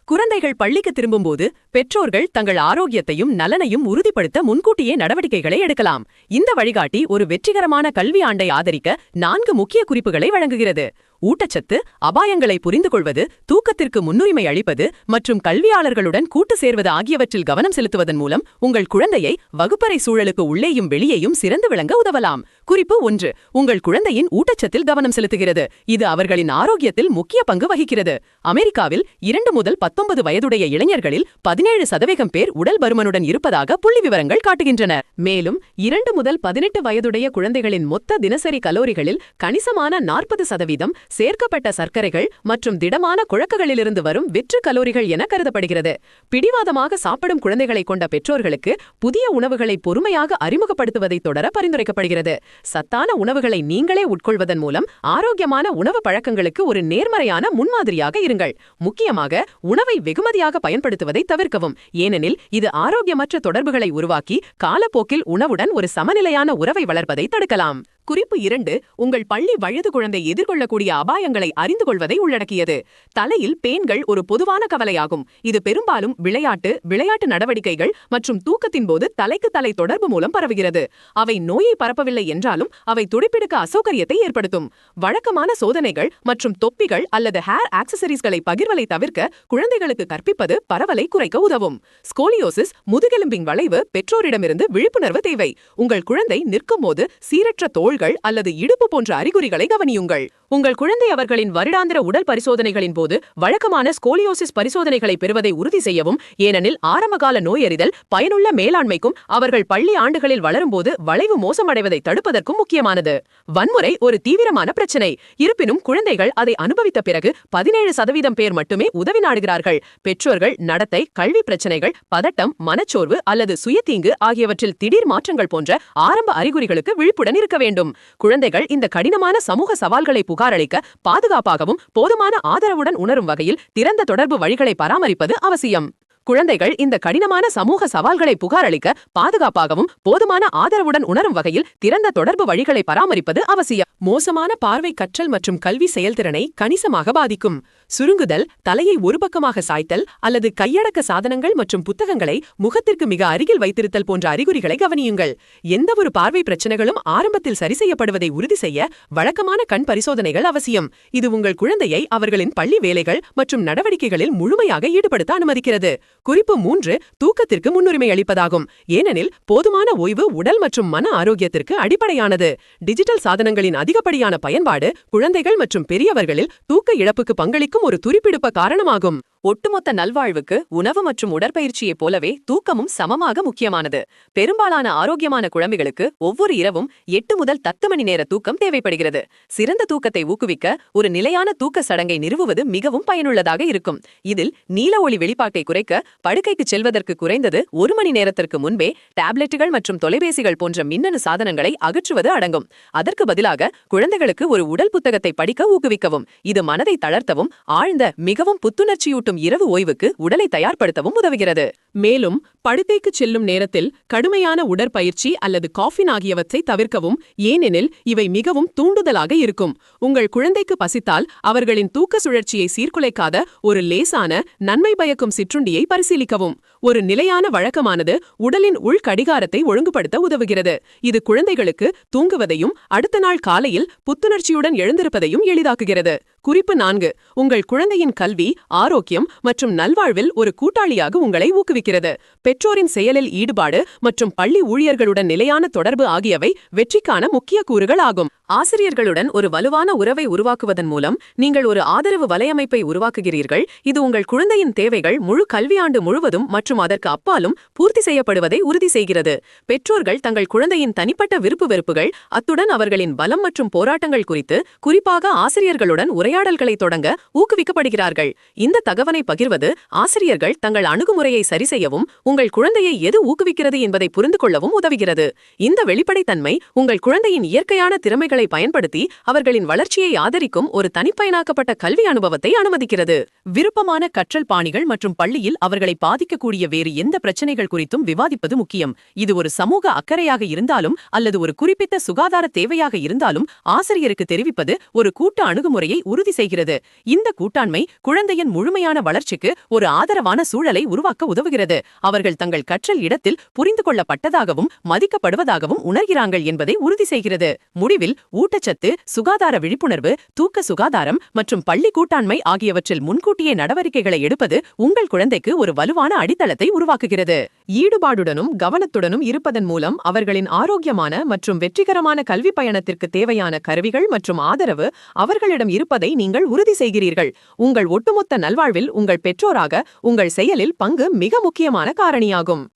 குழந்தைகள் பள்ளிக்கு திரும்பும்போது பெற்றோர்கள் தங்கள் ஆரோக்கியத்தையும் நலனையும் உறுதிப்படுத்த முன்கூட்டியே நடவடிக்கைகளை எடுக்கலாம். இந்த வழிகாட்டி ஒரு வெற்றிகரமான கல்வி ஆண்டை ஆதரிக்க 4 முக்கிய குறிப்புகளை வழங்குகிறது. ஊட்டச்சத்து, அபாயங்களை புரிந்து கொள்வது, தூக்கத்திற்கு முன்னுரிமை அளிப்பது மற்றும் கல்வியாளர்களுடன் கூட்டு சேர்வது ஆகியவற்றில் கவனம் செலுத்துவதன் மூலம் உங்கள் குழந்தையை வகுப்பறை சூழலுக்கு உள்ளேயும் வெளியேயும் சிறந்து விளங்க உதவலாம். குறிப்பு 1. உங்கள் குழந்தையின் ஊட்டச்சத்தில் கவனம் செலுத்துகிறது. இது அவர்களின் ஆரோக்கியத்தில் முக்கிய பங்கு வகிக்கிறது. அமெரிக்காவில் 2 முதல் 19 வயதுடைய இளைஞர்களில் 17% பேர் உடல் பருமனுடன் இருப்பதாக புள்ளிவிவரங்கள் காட்டுகின்றன. மேலும் 2 முதல் 18 வயதுடைய குழந்தைகளின் மொத்த தினசரி கலோரிகளில் கணிசமான 40% சேர்க்கப்பட்ட சர்க்கரைகள் மற்றும் திடமான குழக்கைகளிலிருந்து வரும் வெற்று கலோரிகள் என கருதப்படுகிறது. பிடிவாதமாக சாப்பிடும் குழந்தைகளை கொண்ட பெற்றோர்களுக்கு புதிய உணவுகளை பொறுமையாக அறிமுகப்படுத்துவதை தொடர பரிந்துரைக்கப்படுகிறது. சத்தான உணவுகளை நீங்களே உட்கொள்வதன் மூலம் ஆரோக்கியமான உணவு பழக்கங்களுக்கு ஒரு நேர்மறையான முன்மாதிரியாக இருங்கள். முக்கியமாக உணவை வெகுமதியாக பயன்படுத்துவதை தவிர்க்கவும், ஏனெனில் இது ஆரோக்கியமற்ற தொடர்புகளை உருவாக்கி காலப்போக்கில் உணவுடன் ஒரு சமநிலையான உறவை வளர்ப்பதை தடுக்கலாம். குறிப்பு 2. உங்கள் பள்ளி வயது குழந்தை எதிர்கொள்ளக்கூடிய அபாயங்களை அறிந்து கொள்வதை உள்ளடக்கியது. தலையில் பேன்கள் ஒரு பொதுவான கவலையாகும். இது பெரும்பாலும் விளையாட்டு நடவடிக்கைகள் மற்றும் தூக்கத்தின் போது தலைக்கு தலை தொடர்பு மூலம் பரவுகிறது. அவை நோயை பரப்பவில்லை என்றாலும் அவை துடிப்பெடுக்க அசௌகரியத்தை ஏற்படுத்தும். வழக்கமான சோதனைகள் மற்றும் தொப்பிகள் அல்லது ஹேர் ஆக்சசரிஸ்களை பகிர்வலை தவிர்க்க குழந்தைகளுக்கு கற்பிப்பது பரவலை குறைக்க உதவும். ஸ்கோலியோசிஸ், முதுகெலும்பின் வளைவு பெற்றோரிடமிருந்து விழிப்புணர்வு தேவை. உங்கள் குழந்தை நிற்கும் போது சீரற்ற தோள்கள் அல்லது இடுப்பு போன்ற அறிகுறிகளை கவனியுங்கள். உங்கள் குழந்தை அவர்களின் வருடாந்திர உடல் பரிசோதனைகளின் போது வழக்கமான ஸ்கோலியோசிஸ் பரிசோதனைகளை பெறுவதை உறுதி செய்யவும், ஏனெனில் ஆரம்பகால நோயறிதல் பயனுள்ள மேலாண்மைக்கும் அவர்கள் பள்ளி ஆண்டுகளில் வளரும்போது வளைவு மோசமடைவதை தடுப்பதற்கும் முக்கியமானது. வன்முறை ஒரு தீவிரமான பிரச்சினை. இருப்பினும் குழந்தைகள் அதை அனுபவித்த பிறகு 17% பேர் மட்டுமே உதவி நாடுகிறார்கள். பெற்றோர்கள் நடத்தை, கல்வி பிரச்சனைகள், பதட்டம், மனச்சோர்வு அல்லது சுயதீங்கு ஆகியவற்றில் திடீர் மாற்றங்கள் போன்ற ஆரம்ப அறிகுறிகளுக்கு விழிப்புடன் இருக்க வேண்டும். குழந்தைகள் இந்த கடினமான சமூக சவால்களை புகாரளிக்க பாதுகாப்பாகவும் போதுமான ஆதரவுடன் உணரும் வகையில் திறந்த தொடர்பு வழிகளை பராமரிப்பது அவசியம். குழந்தைகள் இந்த கடினமான சமூக சவால்களை புகாரளிக்க பாதுகாப்பாகவும் போதுமான ஆதரவுடன் உணரும் வகையில் திறந்த தொடர்பு வழிகளை பராமரிப்பது அவசியம். மோசமான பார்வை கற்றல் மற்றும் கல்வி செயல்திறனை கணிசமாக பாதிக்கும். சுருங்குதல், தலையை ஒரு பக்கமாக சாய்த்தல் அல்லது கையடக்க சாதனங்கள் மற்றும் புத்தகங்களை முகத்திற்கு மிக அருகில் வைத்திருத்தல் போன்ற அறிகுறிகளை கவனியுங்கள். எந்தவொரு பார்வை பிரச்சனைகளும் ஆரம்பத்தில் சரி செய்யப்படுவதை உறுதி செய்ய வழக்கமான கண் பரிசோதனைகள் அவசியம். இது உங்கள் குழந்தையை அவர்களின் பள்ளி வேலைகள் மற்றும் நடவடிக்கைகளில் முழுமையாக ஈடுபடுத்த அனுமதிக்கிறது. குறிப்பு 3. தூக்கத்திற்கு முன்னுரிமை அளிப்பதாகும். ஏனெனில் போதுமான ஓய்வு உடல் மற்றும் மன ஆரோக்கியத்திற்கு அடிப்படையானது. டிஜிட்டல் சாதனங்களின் அதிகப்படியான பயன்பாடு குழந்தைகள் மற்றும் பெரியவர்களில் தூக்க இழப்புக்கு பங்களிக்கும் ஒரு துரிப்பிடுப்ப காரணமாகும். ஒட்டுமொத்த நல்வாழ்வுக்கு உணவு மற்றும் உடற்பயிற்சியைப் போலவே தூக்கமும் சமமாக முக்கியமானது. பெரும்பாலான ஆரோக்கியமான குழந்தைகளுக்கு ஒவ்வொரு இரவும் 8 முதல் 10 மணி நேர தூக்கம் தேவைப்படுகிறது. சிறந்த தூக்கத்தை ஊக்குவிக்க ஒரு நிலையான தூக்க சடங்கை நிறுவுவது மிகவும் பயனுள்ளதாக இருக்கும். இதில் நீல ஒளி வெளிப்பாட்டை குறைக்க படுக்கைக்கு செல்வதற்கு குறைந்தது 1 மணி நேரத்திற்கு முன்பே டேப்லெட்டுகள் மற்றும் தொலைபேசிகள் போன்ற மின்னணு சாதனங்களை அகற்றுவது அடங்கும். அதற்கு பதிலாக குழந்தைகளுக்கு ஒரு உடல் புத்தகத்தை படிக்க ஊக்குவிக்கவும். இது மனதை தளர்த்தவும் ஆழ்ந்த மிகவும் புத்துணர்ச்சியூட்டும் இரவு ஓய்வுக்கு உடலை தயார்படுத்தவும் உதவுகிறது. மேலும் படுக்கைக்கு செல்லும் நேரத்தில் கடுமையான உடற்பயிற்சி அல்லது காஃபின் ஆகியவற்றை தவிர்க்கவும், ஏனெனில் இவை மிகவும் தூண்டுதலாக இருக்கும். உங்கள் குழந்தைக்கு பசித்தால் அவர்களின் தூக்க சுழற்சியை சீர்குலைக்காத ஒரு லேசான நன்மை பயக்கும் சிற்றுண்டியை பரிசீலிக்கவும். ஒரு நிலையான வழக்கமானது உடலின் உள் கடிகாரத்தை ஒழுங்குபடுத்த உதவுகிறது. இது குழந்தைகளுக்கு தூங்குவதையும் அடுத்த நாள் காலையில் புத்துணர்ச்சியுடன் எழுந்திருப்பதையும் எளிதாக்குகிறது. குறிப்பு 4. உங்கள் குழந்தையின் கல்வி, ஆரோக்கியம் மற்றும் நல்வாழ்வில் ஒரு கூட்டாளியாக உங்களை ஊக்குவிக்கிறது. பெற்றோரின் செயலில் ஈடுபாடு மற்றும் பள்ளி ஊழியர்களுடன் நிலையான தொடர்பு ஆகியவை வெற்றிக்கான முக்கிய கூறுகள் ஆகும். ஆசிரியர்களுடன் ஒரு வலுவான உறவை உருவாக்குவதன் மூலம் நீங்கள் ஒரு ஆதரவு வலையமைப்பை உருவாக்குகிறீர்கள். இது உங்கள் குழந்தையின் தேவைகள் முழு கல்வியாண்டு முழுவதும் மற்றும் அதற்கு அப்பாலும் பூர்த்தி செய்யப்படுவதை உறுதி செய்கிறது. பெற்றோர்கள் தங்கள் குழந்தையின் தனிப்பட்ட விருப்பு வெறுப்புகள், அத்துடன் அவர்களின் பலம் மற்றும் போராட்டங்கள் குறித்து குறிப்பாக ஆசிரியர்களுடன் உரையாடல்களை தொடங்க ஊக்குவிக்கப்படுகிறார்கள். இந்த தகவலை பகிர்வது ஆசிரியர்கள் தங்கள் அணுகுமுறையை சரி செய்யவும் உங்கள் குழந்தையை எது ஊக்குவிக்கிறது என்பதை புரிந்து கொள்ளவும் உதவுகிறது. இந்த வெளிப்படைத்தன்மை உங்கள் குழந்தையின் இயற்கையான திறமைகளை முறைகளை பயன்படுத்தி அவர்களின் வளர்ச்சியை ஆதரிக்கும் ஒரு தனிப்பயனாக்கப்பட்ட கல்வி அனுபவத்தை அனுமதிக்கிறது. விருப்பமான கற்றல் பாணிகள் மற்றும் பள்ளியில் அவர்களை பாதிக்கக்கூடிய வேறு எந்த பிரச்சனைகள் குறித்தும் விவாதிப்பது முக்கியம். இது ஒரு சமூக அக்கறையாக இருந்தாலும் அல்லது ஒரு குறிப்பிட்ட சுகாதார தேவையாக இருந்தாலும் ஆசிரியருக்கு தெரிவிப்பது ஒரு கூட்டு அணுகுமுறையை உறுதி செய்கிறது. இந்த கூட்டாண்மை குழந்தையின் முழுமையான வளர்ச்சிக்கு ஒரு ஆதரவான சூழலை உருவாக்க உதவுகிறது. அவர்கள் தங்கள் கற்றல் இடத்தில் புரிந்து கொள்ளப்பட்டதாகவும் மதிக்கப்படுவதாகவும் உணர்கிறார்கள் என்பதை உறுதி செய்கிறது. முடிவில் ஊட்டச்சத்து, சுகாதார விழிப்புணர்வு, தூக்க சுகாதாரம் மற்றும் பள்ளி கூட்டாண்மை ஆகியவற்றில் முன்கூட்டியே நடவடிக்கைகளை எடுப்பது உங்கள் குழந்தைக்கு ஒரு வலுவான அடித்தளத்தை உருவாக்குகிறது. ஈடுபாடுடனும் கவனத்துடனும் இருப்பதன் மூலம் அவர்களின் ஆரோக்கியமான மற்றும் வெற்றிகரமான கல்வி பயணத்திற்கு தேவையான கருவிகள் மற்றும் ஆதரவு அவர்களிடம் இருப்பதை நீங்கள் உறுதி செய்கிறீர்கள். உங்கள் ஒட்டுமொத்த நல்வாழ்வில் உங்கள் பெற்றோராக உங்கள் செயலில் பங்கு மிக முக்கியமான காரணியாகும்.